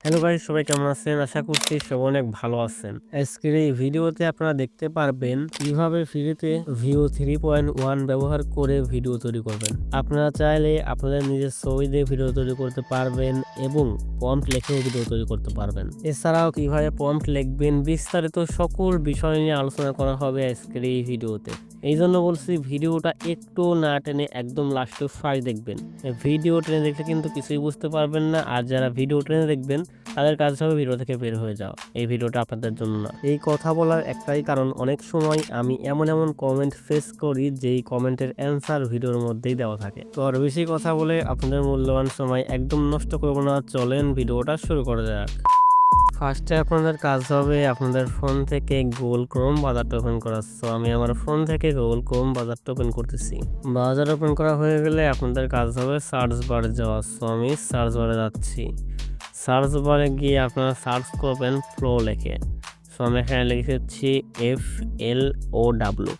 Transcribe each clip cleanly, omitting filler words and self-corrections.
Hello guys, সবাই কেমন আছেন? আশা করছি সবাই অনেক ভালো আছেন। আজকের এই ভিডিওতে আপনারা দেখতে পারবেন কিভাবে ফ্রিতে ভিও 3.1 ব্যবহার করে ভিডিও তৈরি করবেন। আপনারা চাইলে আপনাদের নিজের ছবি দিয়ে ভিডিও তৈরি করতে পারবেন এবং প্রম্পট লিখেও ভিডিও তৈরি করতে পারবেন। এছাড়াও কিভাবে প্রম্পট লিখবেন বিস্তারিত সকল বিষয় নিয়ে আলোচনা করা হবে আজকের এই ভিডিওতে। এই জন্য বলছি ভিডিওটা একটু না টেনে একদম লাস্ট ফার্স্ট দেখবেন। ভিডিও টেনে দেখলে কিন্তু কিছুই বুঝতে পারবেন না, আর যারা ভিডিও টেনে দেখবেন তাদের কাজ হবে ভিডিও থেকে বের হয়ে যাওয়া। এই ভিডিওটা আপনাদের জন্য না। এই কথা বলার একটাই কারণ, অনেক সময় আমি এমন কমেন্ট ফেস করি যেই কমেন্টের অ্যান্সার ভিডিওর মধ্যেই দেওয়া থাকে। তো আর বেশি কথা বলে আপনাদের মূল্যবান সময় একদম নষ্ট করবো না, চলেন ভিডিওটা শুরু করা যাক। ফার্স্টে আপনাদের কাজ হবে আপনাদের ফোন থেকে গুগল ক্রোম ব্রাউজারটা ওপেন করা। সো আমি আমার ফোন থেকে গুগল ক্রোম ব্রাউজারটা ওপেন করতেছি। ব্রাউজার ওপেন করা হয়ে গেলে আপনাদের কাজ হবে সার্চ বারে যাওয়া। সো আমি সার্চ বারে যাচ্ছি। সার্চ বারে গিয়ে আপনারা সার্চ করবেন ফ্লো লেখে। সো আমি এখানে লিখেছি FLOW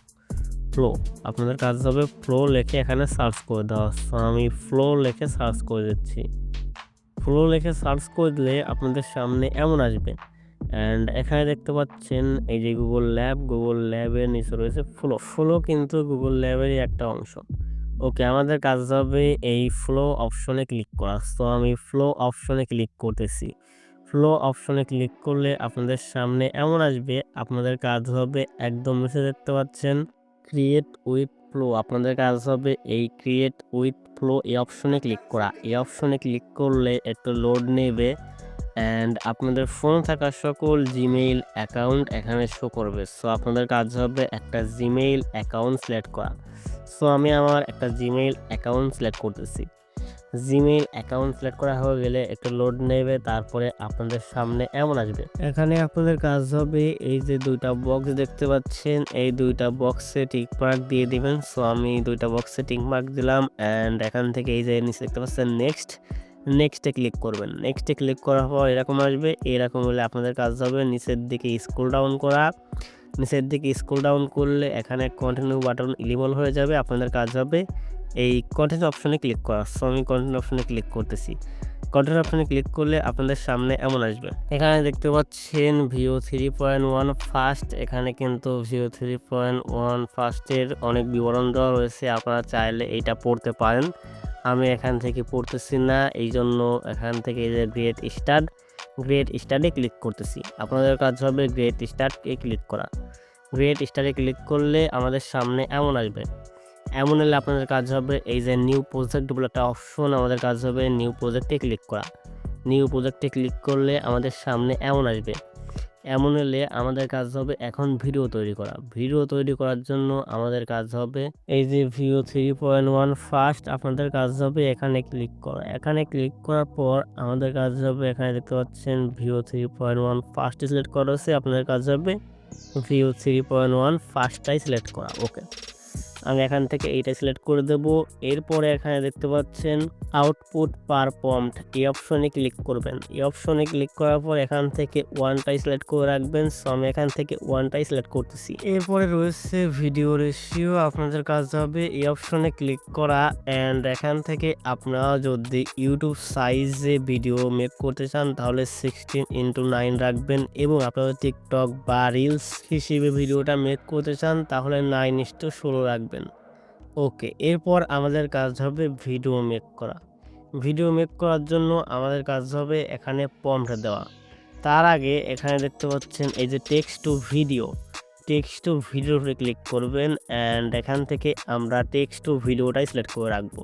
ফ্লো। আপনাদের কাজ হবে ফ্লো লেখে এখানে সার্চ করে দেওয়া। সো আমি ফ্লো লেখে সার্চ করে দিচ্ছি। ফ্লো লিখে সার্চ করে দিলে আপনাদের সামনে এমন আসবে, অ্যান্ড এখানে দেখতে পাচ্ছেন এই যে গুগল ল্যাবের নিচে রয়েছে ফ্লো কিন্তু গুগল ল্যাবেরই একটা অংশ। ওকে, আমাদের কাজ হবে এই ফ্লো অপশনে ক্লিক করা। তো আমি ফ্লো অপশনে ক্লিক করতেছি। ফ্লো অপশনে ক্লিক করলে আপনাদের সামনে এমন আসবে, আপনাদের কাজ হবে একদম নিচে দেখতে পাচ্ছেন ক্রিয়েট উইথ ফ্লো। আপনাদের কাজ হবে এই ক্রিয়েট উইথ ফ্লো এই অপশনে ক্লিক করা। এই অপশনে ক্লিক করলে একটু লোড নেবে, অ্যান্ড আপনাদের ফোনে থাকা সকল জিমেইল অ্যাকাউন্ট এখানে শো করবে। সো আপনাদের কাজ হবে একটা জিমেইল অ্যাকাউন্ট সিলেক্ট করা। সো আমি আমার একটা জিমেইল অ্যাকাউন্ট সিলেক্ট করতেছি। জিমেইল অ্যাকাউন্ট সিলেক্ট করা হয়ে গেলে একটু লোড নেবে, তারপরে আপনাদের সামনে এমন আসবে। এখানে আপনাদের কাজ হবে এই যে দুইটা বক্স দেখতে পাচ্ছেন, এই দুইটা বক্সে টিক মার্ক দিয়ে দিবেন। সো আমি দুইটা বক্সে টিক মার্ক দিলাম, অ্যান্ড এখান থেকে এই যে নিচে দেখতে পাচ্ছেন নেক্সটে ক্লিক করবেন। নেক্সটে ক্লিক করার পর এরকম আসবে। এরকম হলে আপনাদের কাজ হবে নিচের দিকে স্ক্রল ডাউন করা। নিচের দিকে স্ক্রল ডাউন করলে এখানে কন্টিনিউ বাটন ইনেবল হয়ে যাবে। আপনাদের কাজ হবে এই কন্টিনিউ অপশনে ক্লিক করা। সো আমি কন্টিনিউ অপশনে ক্লিক করতেছি। কন্টিনিউ অপশনে ক্লিক করলে আপনাদের সামনে এমন আসবে। এখানে দেখতে পাচ্ছেন ভিও 3.1 ফার্স্ট। এখানে কিন্তু ভিও 3.1 ফার্স্টের অনেক বিবরণ দেওয়া রয়েছে, আপনারা চাইলে এইটা পড়তে পারেন। আমি এখান থেকে পড়তেছি না, এই জন্য এখান থেকে এই যে গ্রেট স্টার্টে ক্লিক করতেছি। আপনাদের কাজ হবে গ্রেট স্টার্টে ক্লিক করা। গ্রেট স্টার্টে ক্লিক করলে আমাদের সামনে এমন আসবে। এমন হলে আপনাদের কাজ হবে এই যে নিউ প্রজেক্ট বলে একটা অপশন, আমাদের কাজ হবে নিউ প্রজেক্টে ক্লিক করা। নিউ প্রজেক্টে ক্লিক করলে আমাদের সামনে এমন আসবে। এমন হলে আমাদের কাজ হবে এখন ভিডিও তৈরি করা। ভিডিও তৈরি করার জন্য আমাদের কাজ হবে এই যে ভিও 3.1 ফার্স্ট। আপনাদের কাজ হবে এখানে ক্লিক করা। এখানে ক্লিক করার পর আমাদের কাজ হবে এখানে দেখতে পাচ্ছেন ভিও 3.1 ফার্স্ট সিলেক্ট করা হচ্ছে। আপনাদের কাজ হবে ভিও 3.1 ফার্স্টটাই সিলেক্ট করা। ওকে, আমি এখান থেকে এইটা সিলেক্ট করে দেব। এরপরে এখানে দেখতে পাচ্ছেন আউটপুট পার প্রম্পট, এই অপশনে ক্লিক করবেন। এই অপশনে ক্লিক করার পর এখান থেকে ওয়ানটাই সিলেক্ট করে রাখবেন। সো আমি এখান থেকে ওয়ানটাই সিলেক্ট করতেছি। এরপরে রয়েছে ভিডিও রেশিও। আপনাদের কাজ হবে এই অপশনে ক্লিক করা, অ্যান্ড এখান থেকে আপনারা যদি ইউটিউব সাইজে ভিডিও মেক করতে চান তাহলে 16:9 রাখবেন, এবং আপনারা টিকটক বা রিলস হিসেবে ভিডিওটা মেক করতে চান তাহলে 9:16 রাখবেন। ওকে, এরপর আমাদের কাজ হবে ভিডিও মেক করা। ভিডিও মেক করার জন্য আমাদের কাজ হবে এখানে প্রম্পট দেওয়া। তার আগে এখানে দেখতে পাচ্ছেন এই যে টেক্সট টু ভিডিওতে ক্লিক করবেন, অ্যান্ড এখান থেকে আমরা টেক্সট টু ভিডিওটাই সিলেক্ট করে রাখবো,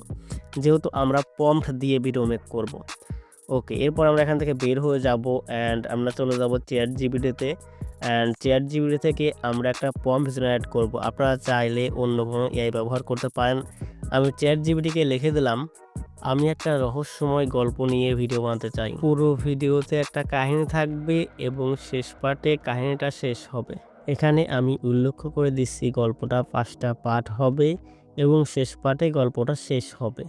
যেহেতু আমরা প্রম্পট দিয়ে ভিডিও মেক করব। ওকে, এরপর আমরা এখান থেকে বের হয়ে যাব, অ্যান্ড আমরা চলে যাব ChatGPT-তে, অ্যান্ড ChatGPT থেকে আমরা একটা প্রম্পট জেনারেট করব। আপনারা চাইলে অন্য কোনো এআই ব্যবহার করতে পারেন। আমি ChatGPT-কে লিখে দিলাম আমি একটা রহস্যময় গল্প নিয়ে ভিডিও বানাতে চাই। পুরো ভিডিওতে একটা কাহিনী থাকবে এবং শেষ পার্টে কাহিনীটা শেষ হবে। এখানে আমি উল্লেখ করে দিচ্ছি গল্পটা 5টা পার্ট হবে এবং শেষ পার্টে গল্পটা শেষ হবে।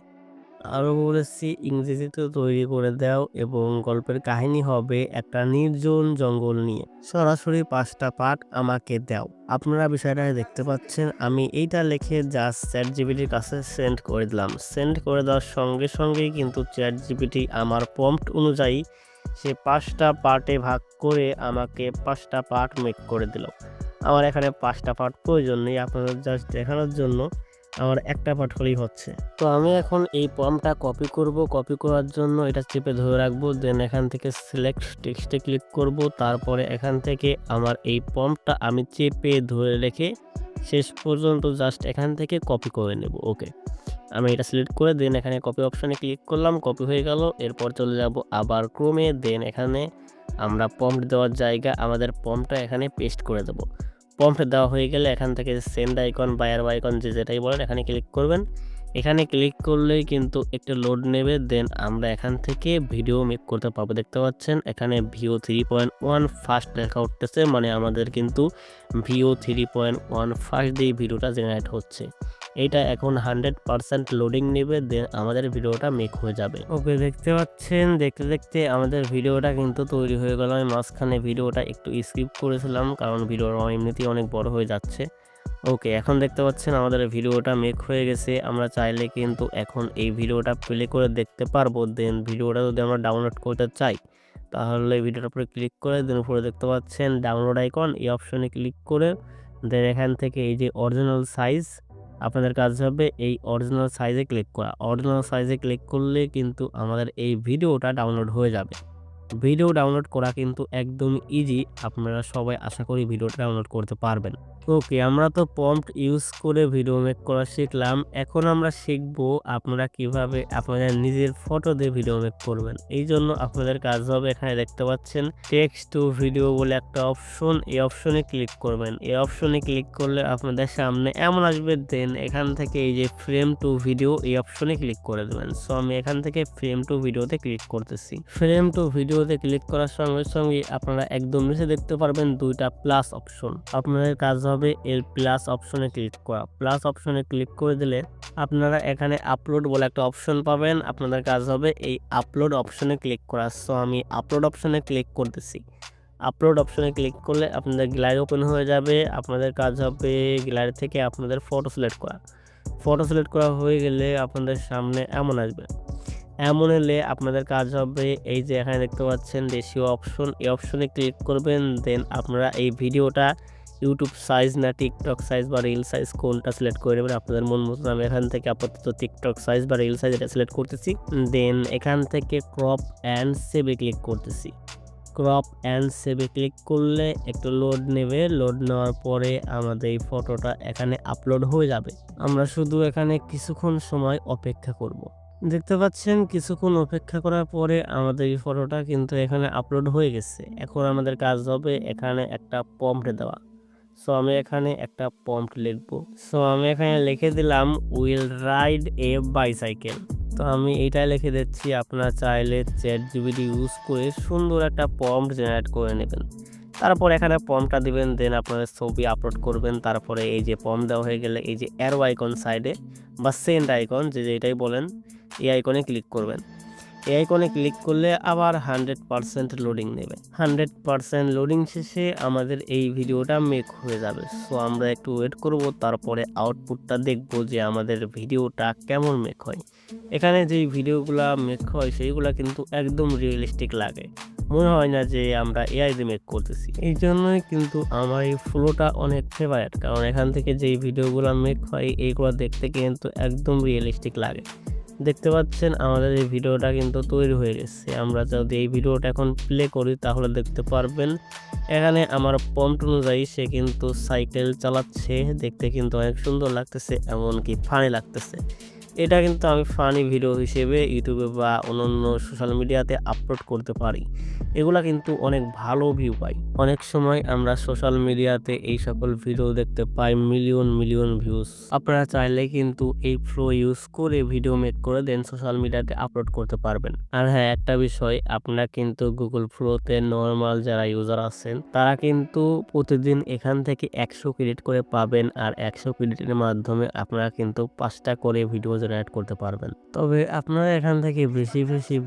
আরও বলেছি ইংরেজিতে তৈরি করে দাও, এবং গল্পের কাহিনী হবে একটা নির্জন জঙ্গল নিয়ে। সরাসরি 5টা পার্ট আমাকে দাও। আপনারা বিষয়টা দেখতে পাচ্ছেন, আমি এইটা লিখে জাস্ট ChatGPT-র কাছে সেন্ড করে দিলাম। সেন্ড করে দেওয়ার সঙ্গে সঙ্গেই কিন্তু ChatGPT আমার প্রম্পট অনুযায়ী সে 5টা পার্টে ভাগ করে আমাকে 5টা পার্ট মেক করে দিল। আমার এখানে 5টা পার্ট প্রয়োজন নেই, আপনাদের জাস্ট দেখানোর জন্য আমার একটা পার্ট হলেই হচ্ছে। তো আমি এখন এই প্রম্পটটা কপি করব। কপি করার জন্য এটা চেপে ধরে রাখবো, দেন এখান থেকে সিলেক্ট টেক্সটে ক্লিক করব। তারপরে এখান থেকে আমার এই প্রম্পটটা আমি চেপে ধরে রেখে শেষ পর্যন্ত জাস্ট এখান থেকে কপি করে নেব। ওকে, আমি এটা সিলেক্ট করে দেন এখানে কপি অপশানে ক্লিক করলাম, কপি হয়ে গেল। এরপর চলে যাব আবার ক্রোমে, দেন এখানে আমরা প্রম্পট দেওয়ার জায়গা আমাদের প্রম্পটটা এখানে পেস্ট করে দেব। প্রম্পট দেওয়া হয়ে গেলে এখান থেকে সেন্ড আইকন বা অ্যারো আইকন যেটাই বলেন এখানে ক্লিক করবেন। এখানে ক্লিক করলেই কিন্তু একটু লোড নেবে, দেন আমরা এখান থেকে ভিডিও মেক করতে পারবো। দেখতে পাচ্ছেন এখানে ভিও 3.1 ফাস্ট লেখা উঠতেছে, মানে আমাদের কিন্তু ভিও 3.1 ফাস্ট দিয়ে ভিডিওটা জেনারেট হচ্ছে। এইটা এখন 100% লোডিং নেবে, দেন আমাদের ভিডিওটা মেক হয়ে যাবে। ওকে, দেখতে পাচ্ছেন দেখতে দেখতে আমাদের ভিডিওটা কিন্তু তৈরি হয়ে গেল। আমি মাঝখানে ভিডিওটা একটু স্কিপ করেছিলাম কারণ ভিডিওটা এমনিতেই অনেক বড় হয়ে যাচ্ছে। ওকে, এখন দেখতে পাচ্ছেন আমাদের ভিডিওটা মেক হয়ে গেছে। আমরা চাইলে কিন্তু এখন এই ভিডিওটা প্লে করে দেখতে পারবো। দেন ভিডিওটা যদি আমরা ডাউনলোড করতে চাই তাহলে ভিডিওটার উপরে ক্লিক করে দেন উপরে দেখতে পাচ্ছেন ডাউনলোড আইকন, এই অপশনে ক্লিক করে দেন এখান থেকে এই যে অরিজিনাল সাইজ, আপনাদের কাজ হবে এই অরিজিনাল সাইজে ক্লিক করা। অরিজিনাল সাইজে ক্লিক করলে কিন্তু আমাদের এই ভিডিওটা ডাউনলোড হয়ে যাবে। ভিডিও ডাউনলোড করা কিন্তু একদম ইজি, আপনারা সবাই আশা করি ভিডিওটা ডাউনলোড করতে পারবেন। ওকে, আমরা তো প্রম্পট ইউজ করে ভিডিও মেক করা শিখলাম। এখন আমরা শিখব আপনারা কিভাবে আপনাদের নিজের ফটো দিয়ে ভিডিও মেক করবেন। এই জন্য আপনাদের কাজ হবে এখানে দেখতে পাচ্ছেন টেক্সট টু ভিডিও বলে একটা অপশন, এই অপশনে ক্লিক করবেন। এই অপশনে ক্লিক করলে আপনাদের সামনে এমন আসবে, দেন এখান থেকে এই যে ফ্রেম টু ভিডিও এই অপশনে ক্লিক করে দেবেন। সো আমি এখান থেকে ফ্রেম টু ভিডিওতে ক্লিক করতেছি। ফ্রেম টু ভিডিওতে ক্লিক করার সঙ্গে সঙ্গে আপনারা একদম নিচে দেখতে পারবেন দুইটা প্লাস অপশন। আপনাদের কাজ হবে এর প্লাস অপশনে ক্লিক করা। প্লাস অপশনে ক্লিক করে দিলে আপনারা এখানে আপলোড বলে একটা অপশন পাবেন। আপনাদের কাজ হবে এই আপলোড অপশনে ক্লিক করা। সো আমি আপলোড অপশনে ক্লিক করতেছি। আপলোড অপশনে ক্লিক করলে আপনাদের গ্যালারি ওপেন হয়ে যাবে। আপনাদের কাজ হবে গ্যালারি থেকে আপনাদের ফটো সিলেক্ট করা। ফটো সিলেক্ট করা হয়ে গেলে আপনাদের সামনে এমন আসবে। এমন এলে আপনাদের কাজ হবে এই যে এখানে দেখতে পাচ্ছেন রেশিও অপশন, এই অপশনে ক্লিক করবেন। দেন আপনারা এই ভিডিওটা ইউটিউব সাইজ না টিকটক সাইজ বা রিল সাইজ কোনটা সিলেক্ট করে নেবেন আপনাদের মন মতন। আমি এখান থেকে আপাতত টিকটক সাইজ বা রিল সাইজ এটা সিলেক্ট করতেছি। দেন এখান থেকে ক্রপ অ্যান্ড সেভে ক্লিক করতেছি। ক্রপ অ্যান্ড সেভে ক্লিক করলে একটু লোড নেবে। লোড নেওয়ার পরে আমাদের এই ফটোটা এখানে আপলোড হয়ে যাবে। আমরা শুধু এখানে কিছুক্ষণ সময় অপেক্ষা করব। দেখতে পাচ্ছেন কিছুক্ষণ অপেক্ষা করার পরে আমাদের এই ফটোটা কিন্তু এখানে আপলোড হয়ে গেছে। এখন আমাদের কাজ হবে এখানে একটা প্রম্পট দেওয়া। সো আমি এখানে একটা প্রম্পট লিখব। সো আমি এখানে লিখে দিলাম উইল রাইড এ বাইসাইকেল। তো আমি এইটা লিখে দিচ্ছি। আপনারা চাইলে চ্যাটজিপিটি ইউজ করে সুন্দর একটা প্রম্পট জেনারেট করে নেবেন। তারপর এখানে প্রম্পটটা দিবেন, দেন আপনাদের ছবি আপলোড করবেন। তারপরে এই যে প্রম্পট দেওয়া হয়ে গেলে এই যে অ্যারো আইকন সাইডে বা সেন্ড আইকন যেটাই বলেন এই আইকনে ক্লিক করবেন। এই আইকনে ক্লিক করলে আবার 100% লোডিং নেবে। 100% লোডিং শেষে আমাদের এই ভিডিওটা মেক হয়ে যাবে। সো আমরা একটু ওয়েট করব, তারপরে আউটপুটটা দেখব যে আমাদের ভিডিওটা কেমন মেক হয়। এখানে যেই ভিডিওগুলা মেক হয় সেইগুলা কিন্তু একদম রিয়েলিস্টিক লাগে, মনে হয় না যে আমরা এআই দিয়ে মেক করতেছি। এই জন্যই কিন্তু আমার এই ফ্লোটা অনেক ফেভারিট, কারণ এখান থেকে যেই ভিডিওগুলো মেক হয় এইগুলো দেখতে কিন্তু একদম রিয়েলিস্টিক লাগে। দেখতে পাচ্ছেন আমাদের এই ভিডিওটা কিন্তু তৈরি হয়ে গেছে। আমরা যদি এই ভিডিওটা এখন প্লে করি তাহলে দেখতে পারবেন এখানে আমার প্রম্পট অনুযায়ী সে কিন্তু সাইকেল চালাচ্ছে। দেখতে কিন্তু অনেক সুন্দর লাগতেছে, এমনকি ফানি লাগতেছে। এটা কিন্তু আমি ফানি ভিডিও হিসেবে ইউটিউবে বা অন্যান্য সোশ্যাল মিডিয়াতে আপলোড করতে পারি। এগুলা কিন্তু অনেক ভালো ভিউ পাই। অনেক সময় আমরা সোশ্যাল মিডিয়াতে এই সকল ভিডিও দেখতে পাই মিলিয়ন মিলিয়ন ভিউজ। আপনারা চাইলে কিন্তু এই ফ্লো ইউজ করে ভিডিও মেক করে দেন সোশ্যাল মিডিয়াতে আপলোড করতে পারবেন। আর হ্যাঁ, একটা বিষয়, আপনারা কিন্তু গুগল ফ্লোতে নর্মাল যারা ইউজার আছেন তারা কিন্তু প্রতিদিন এখান থেকে 100 ক্রেডিট করে পাবেন। আর 100 ক্রেডিটের মাধ্যমে আপনারা কিন্তু 5টা করে ভিডিও জেনারেট করতে পারবেন। তবে আপনারা এখান থেকে বেশি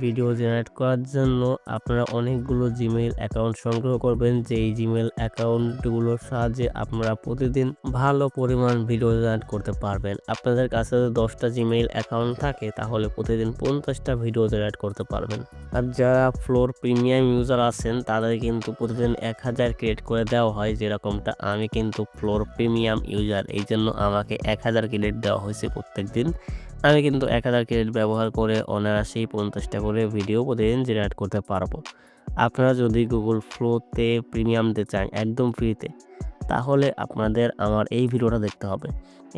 ভিডিও জেনারেট করার জন্য আপনারা অনেকগুলো জিমেইল অ্যাকাউন্ট সংগ্রহ করবেন, যেই জিমেইল অ্যাকাউন্টগুলোর সাহায্যে আপনারা প্রতিদিন ভালো পরিমাণ ভিডিও জেনারেট করতে পারবেন। আপনাদের কাছে যদি 10টা জিমেইল অ্যাকাউন্ট থাকে তাহলে প্রতিদিন 50টা ভিডিও জেনারেট করতে পারবেন। আর যারা ফ্লোর প্রিমিয়াম ইউজার আছেন তাদের কিন্তু প্রতিদিন 1000 ক্রিয়েট করে দেওয়া হয়, যেরকমটা আমি কিন্তু ফ্লোর প্রিমিয়াম ইউজার, এই জন্য আমাকে 1000 ক্রেডিট দেওয়া হয়েছে প্রত্যেকদিন। আমি কিন্তু 1000 ক্রেডিট ব্যবহার করে অনায়াসেই 50টা করে ভিডিও প্রতিদিন জেনারেট করতে পারবো। আপনারা যদি গুগল ফ্লোতে প্রিমিয়াম নিতে চান একদম ফ্রিতে, তাহলে আপনাদের আমার এই ভিডিওটা দেখতে হবে।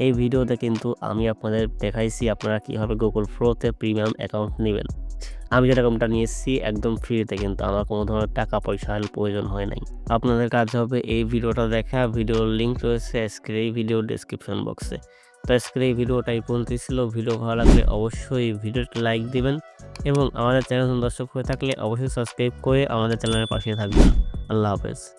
এই ভিডিওতে কিন্তু আমি আপনাদের দেখাইছি আপনারা কীভাবে গুগল ফ্লোতে প্রিমিয়াম অ্যাকাউন্ট নেবেন। আমি যেরকমটা নিয়েছি একদম ফ্রিতে, কিন্তু আমার কোনো ধরনের টাকা পয়সার প্রয়োজন হয় নাই। আপনাদের কাজ হবে এই ভিডিওটা দেখা, ভিডিওর লিঙ্ক রয়েছে আজকের এই ভিডিও ডেসক্রিপশন বক্সে। তো আজকের এই ভিডিওটা এই পর্যন্তই ছিল। ভিডিও ভালো লাগলে অবশ্যই ভিডিওটা লাইক দিবেন এবং আমাদের চ্যানেল দর্শক হয়ে থাকলে অবশ্যই সাবস্ক্রাইব করে আমাদের চ্যানেলের পাশে থাকবেন। আল্লাহ হাফেজ।